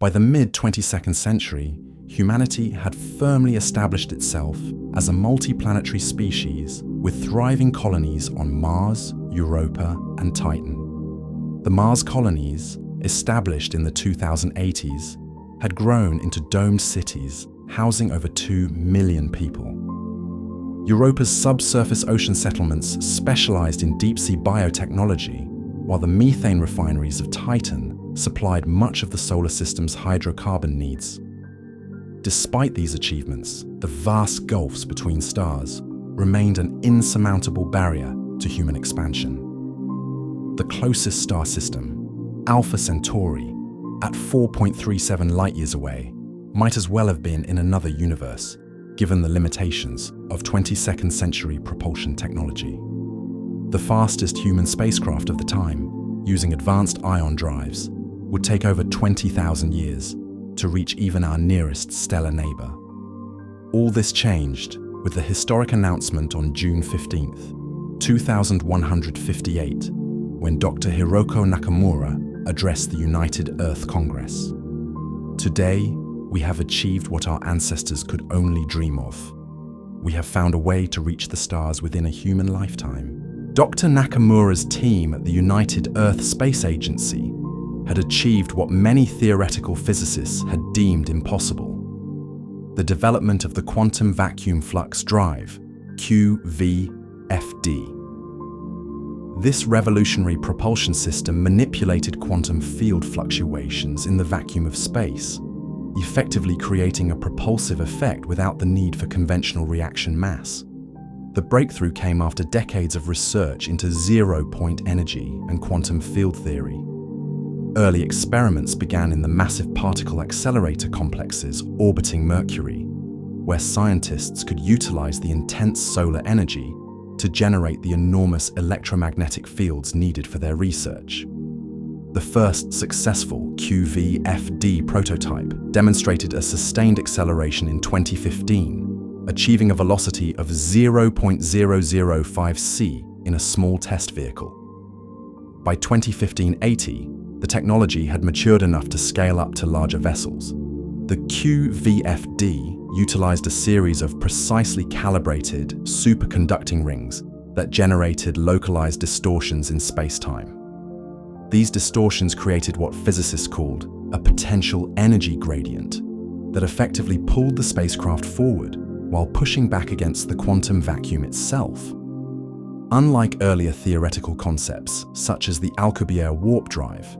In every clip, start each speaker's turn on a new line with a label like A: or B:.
A: By the mid-22nd century, humanity had firmly established itself as a multi-planetary species with thriving colonies on Mars, Europa, and Titan. The Mars colonies, established in the 2080s, had grown into domed cities housing over 2 million people. Europa's subsurface ocean settlements specialized in deep-sea biotechnology, while the methane refineries of Titan supplied much of the solar system's hydrocarbon needs. Despite these achievements, the vast gulfs between stars remained an insurmountable barrier to human expansion. The closest star system, Alpha Centauri, at 4.37 light-years away, might as well have been in another universe, given the limitations of 22nd century propulsion technology. The fastest human spacecraft of the time, using advanced ion drives, would take over 20,000 years to reach even our nearest stellar neighbor. All this changed with the historic announcement on June 15th, 2158, when Dr. Hiroko Nakamura addressed the United Earth Congress. Today, we have achieved what our ancestors could only dream of. We have found a way to reach the stars within a human lifetime. Dr. Nakamura's team at the United Earth Space Agency had achieved what many theoretical physicists had deemed impossible: the development of the quantum vacuum flux drive, QVFD. This revolutionary propulsion system manipulated quantum field fluctuations in the vacuum of space, effectively creating a propulsive effect without the need for conventional reaction mass. The breakthrough came after decades of research into zero-point energy and quantum field theory. Early experiments began in the massive particle accelerator complexes orbiting Mercury, where scientists could utilize the intense solar energy to generate the enormous electromagnetic fields needed for their research. The first successful QVFD prototype demonstrated a sustained acceleration in 2015, achieving a velocity of 0.005 c in a small test vehicle. By 2015-80, the technology had matured enough to scale up to larger vessels. The QVFD utilized a series of precisely calibrated superconducting rings that generated localized distortions in space-time. These distortions created what physicists called a potential energy gradient that effectively pulled the spacecraft forward while pushing back against the quantum vacuum itself. Unlike earlier theoretical concepts, such as the Alcubierre warp drive,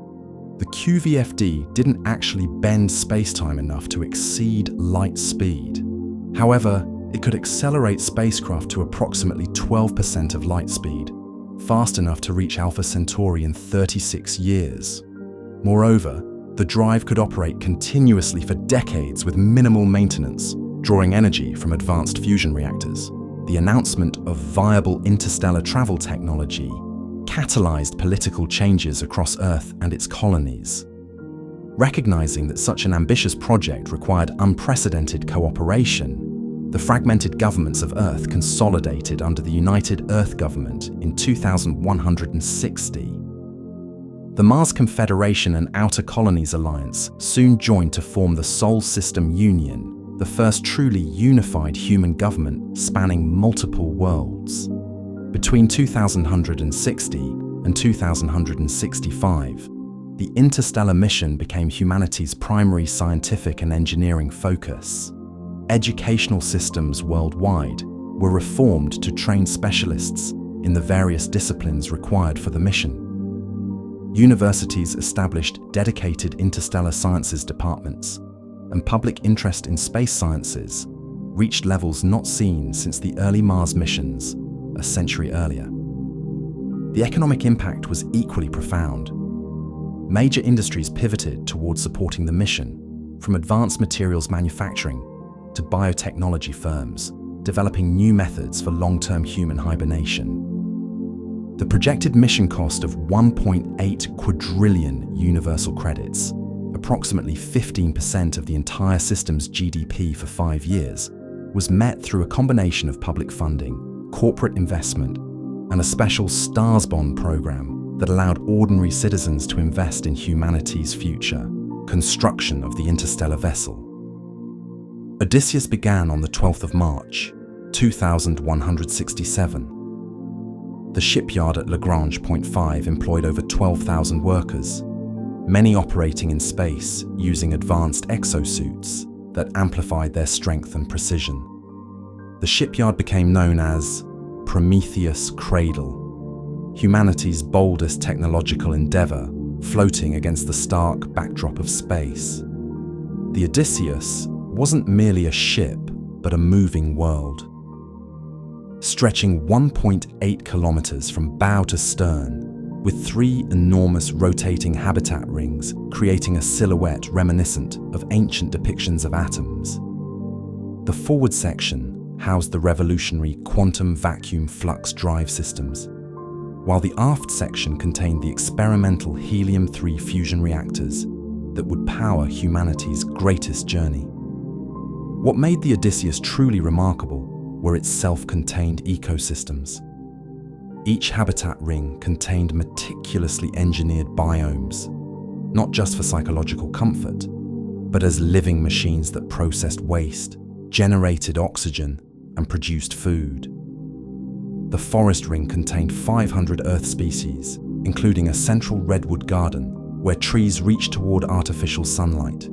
A: the QVFD didn't actually bend spacetime enough to exceed light speed. However, it could accelerate spacecraft to approximately 12% of light speed, fast enough to reach Alpha Centauri in 36 years. Moreover, the drive could operate continuously for decades with minimal maintenance, drawing energy from advanced fusion reactors. The announcement of viable interstellar travel technology catalyzed political changes across Earth and its colonies. Recognizing that such an ambitious project required unprecedented cooperation, the fragmented governments of Earth consolidated under the United Earth Government in 2160. The Mars Confederation and Outer Colonies Alliance soon joined to form the Sol System Union, the first truly unified human government spanning multiple worlds. Between 2160 and 2165, the interstellar mission became humanity's primary scientific and engineering focus. Educational systems worldwide were reformed to train specialists in the various disciplines required for the mission. Universities established dedicated interstellar sciences departments, and public interest in space sciences reached levels not seen since the early Mars missions a century earlier. The economic impact was equally profound. Major industries pivoted towards supporting the mission, from advanced materials manufacturing to biotechnology firms, developing new methods for long-term human hibernation. The projected mission cost of 1.8 quadrillion universal credits, approximately 15% of the entire system's GDP for 5 years, was met through a combination of public funding, corporate investment, and a special STARS bond program that allowed ordinary citizens to invest in humanity's future. construction of the interstellar vessel. Odysseus began on the 12th of March, 2167. The shipyard at Lagrange Point 5 employed over 12,000 workers, many operating in space using advanced exosuits that amplified their strength and precision. The shipyard became known as Prometheus' Cradle, humanity's boldest technological endeavor, floating against the stark backdrop of space. The Odysseus wasn't merely a ship, but a moving world. Stretching 1.8 kilometers from bow to stern, with 3 enormous rotating habitat rings creating a silhouette reminiscent of ancient depictions of atoms. The forward section housed the revolutionary quantum vacuum flux drive systems, while the aft section contained the experimental helium-3 fusion reactors that would power humanity's greatest journey. What made the Odysseus truly remarkable were its self-contained ecosystems. Each habitat ring contained meticulously engineered biomes, not just for psychological comfort, but as living machines that processed waste, generated oxygen, and produced food. The forest ring contained 500 Earth species, including a central redwood garden where trees reached toward artificial sunlight.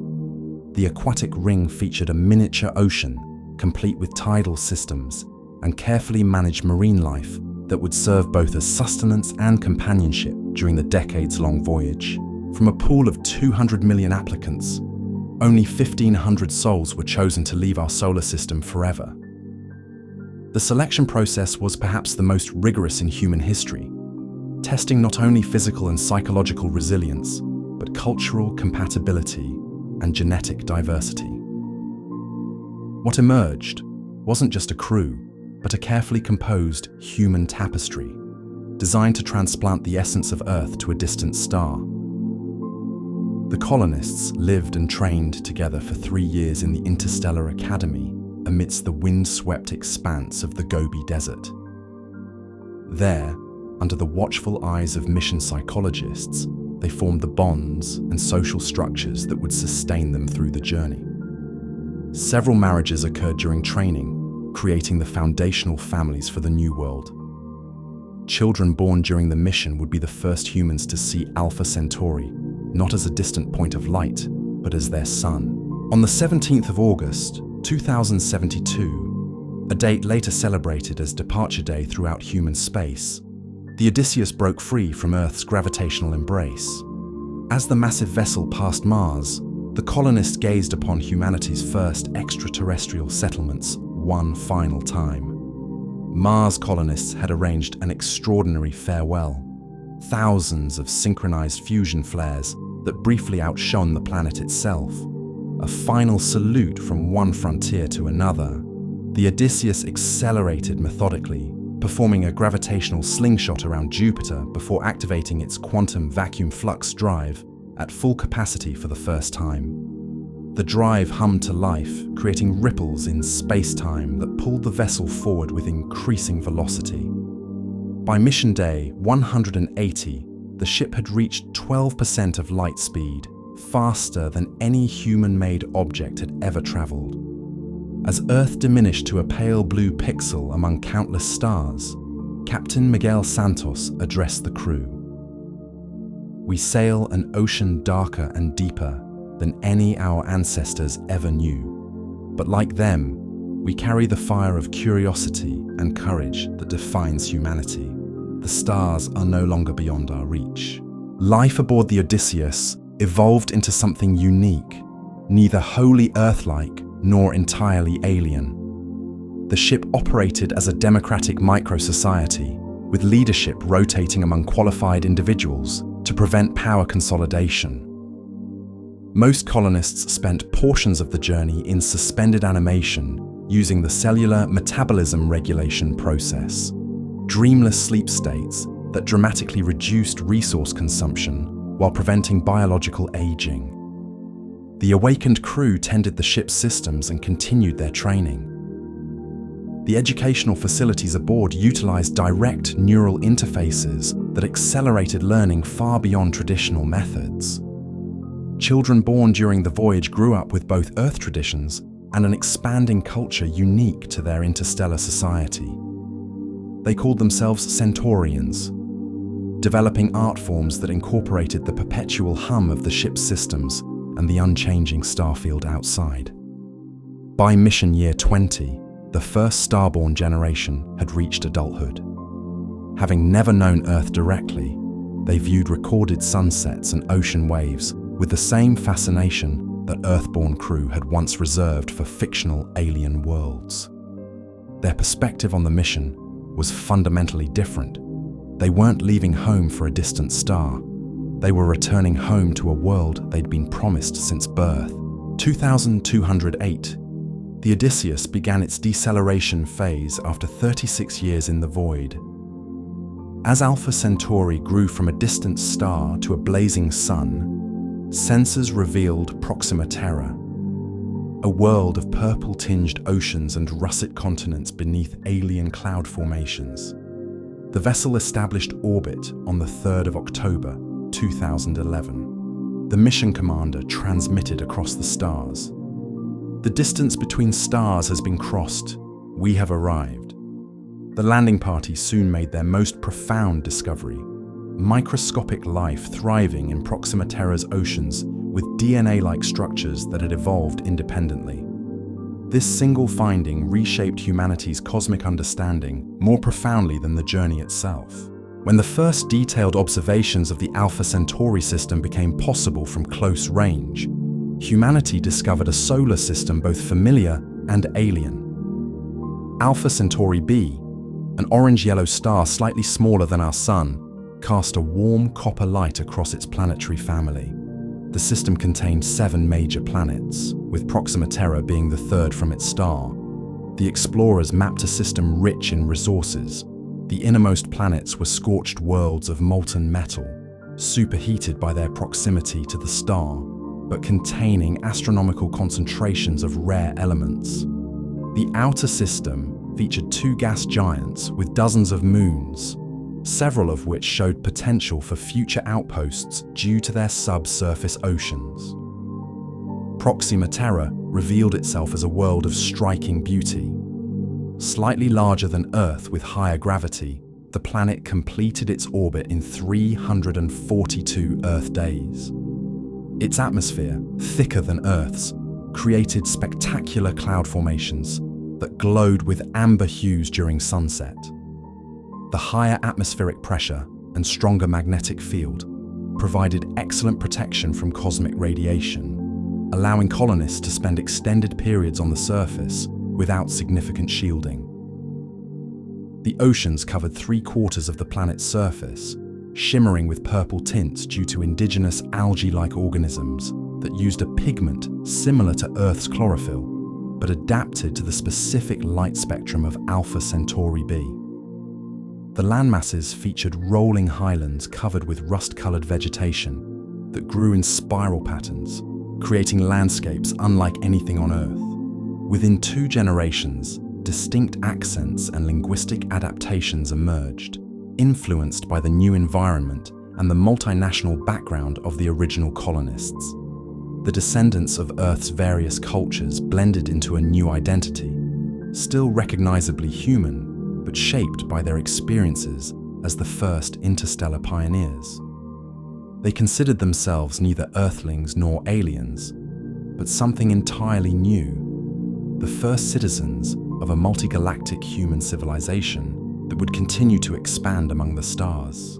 A: The aquatic ring featured a miniature ocean, complete with tidal systems and carefully managed marine life that would serve both as sustenance and companionship during the decades-long voyage. From a pool of 200 million applicants, only 1,500 souls were chosen to leave our solar system forever. The selection process was perhaps the most rigorous in human history, testing not only physical and psychological resilience, but cultural compatibility and genetic diversity. What emerged wasn't just a crew, but a carefully composed human tapestry, designed to transplant the essence of Earth to a distant star. The colonists lived and trained together for 3 years in the Interstellar Academy amidst the wind-swept expanse of the Gobi Desert. There, under the watchful eyes of mission psychologists, they formed the bonds and social structures that would sustain them through the journey. Several marriages occurred during training, creating the foundational families for the New World. Children born during the mission would be the first humans to see Alpha Centauri, not as a distant point of light, but as their sun. On the 17th of August, 2072, a date later celebrated as Departure Day throughout human space, the Odysseus broke free from Earth's gravitational embrace. As the massive vessel passed Mars, the colonists gazed upon humanity's first extraterrestrial settlements one final time. Mars colonists had arranged an extraordinary farewell. Thousands of synchronized fusion flares that briefly outshone the planet itself. A final salute from one frontier to another. The Odysseus accelerated methodically, performing a gravitational slingshot around Jupiter before activating its quantum vacuum flux drive at full capacity for the first time. The drive hummed to life, creating ripples in space-time that pulled the vessel forward with increasing velocity. By mission day 180, the ship had reached 12% of light speed, faster than any human-made object had ever traveled. As Earth diminished to a pale blue pixel among countless stars, Captain Miguel Santos addressed the crew. "We sail an ocean darker and deeper than any our ancestors ever knew. But like them, we carry the fire of curiosity and courage that defines humanity. The stars are no longer beyond our reach." Life aboard the Odysseus evolved into something unique, neither wholly Earth-like nor entirely alien. The ship operated as a democratic micro-society, with leadership rotating among qualified individuals to prevent power consolidation. Most colonists spent portions of the journey in suspended animation using the cellular metabolism regulation process, dreamless sleep states that dramatically reduced resource consumption while preventing biological aging. The awakened crew tended the ship's systems and continued their training. The educational facilities aboard utilized direct neural interfaces that accelerated learning far beyond traditional methods. Children born during the voyage grew up with both Earth traditions and an expanding culture unique to their interstellar society. They called themselves Centaurians, developing art forms that incorporated the perpetual hum of the ship's systems and the unchanging starfield outside. By mission year 20, the first starborn generation had reached adulthood. Having never known Earth directly, they viewed recorded sunsets and ocean waves with the same fascination that Earthborn crew had once reserved for fictional alien worlds. Their perspective on the mission was fundamentally different. They weren't leaving home for a distant star. They were returning home to a world they'd been promised since birth. 2208. The Odysseus began its deceleration phase after 36 years in the void. As Alpha Centauri grew from a distant star to a blazing sun, sensors revealed Proxima Terra, a world of purple-tinged oceans and russet continents beneath alien cloud formations. The vessel established orbit on the 3rd of October, 2011. The mission commander transmitted across the stars. The distance between stars has been crossed. We have arrived. The landing party soon made their most profound discovery: microscopic life thriving in Proxima Terra's oceans with DNA-like structures that had evolved independently. This single finding reshaped humanity's cosmic understanding more profoundly than the journey itself. When the first detailed observations of the Alpha Centauri system became possible from close range, humanity discovered a solar system both familiar and alien. Alpha Centuri B, an orange-yellow star slightly smaller than our Sun, cast a warm copper light across its planetary family. The system contained 7 major planets, with Proxima Terra being the third from its star. The explorers mapped a system rich in resources. The innermost planets were scorched worlds of molten metal, superheated by their proximity to the star, but containing astronomical concentrations of rare elements. The outer system featured 2 gas giants with dozens of moons, several of which showed potential for future outposts due to their subsurface oceans. Proxima Terra revealed itself as a world of striking beauty. Slightly larger than Earth with higher gravity, the planet completed its orbit in 342 Earth days. Its atmosphere, thicker than Earth's, created spectacular cloud formations that glowed with amber hues during sunset. The higher atmospheric pressure and stronger magnetic field provided excellent protection from cosmic radiation, allowing colonists to spend extended periods on the surface without significant shielding. The oceans covered 3/4 of the planet's surface, shimmering with purple tints due to indigenous algae-like organisms that used a pigment similar to Earth's chlorophyll, but adapted to the specific light spectrum of Alpha Centuri B. The landmasses featured rolling highlands covered with rust-colored vegetation that grew in spiral patterns, creating landscapes unlike anything on Earth. Within 2 generations, distinct accents and linguistic adaptations emerged, influenced by the new environment and the multinational background of the original colonists. The descendants of Earth's various cultures blended into a new identity, still recognizably human, but shaped by their experiences as the first interstellar pioneers. They considered themselves neither Earthlings nor aliens, but something entirely new, the first citizens of a multi-galactic human civilization that would continue to expand among the stars.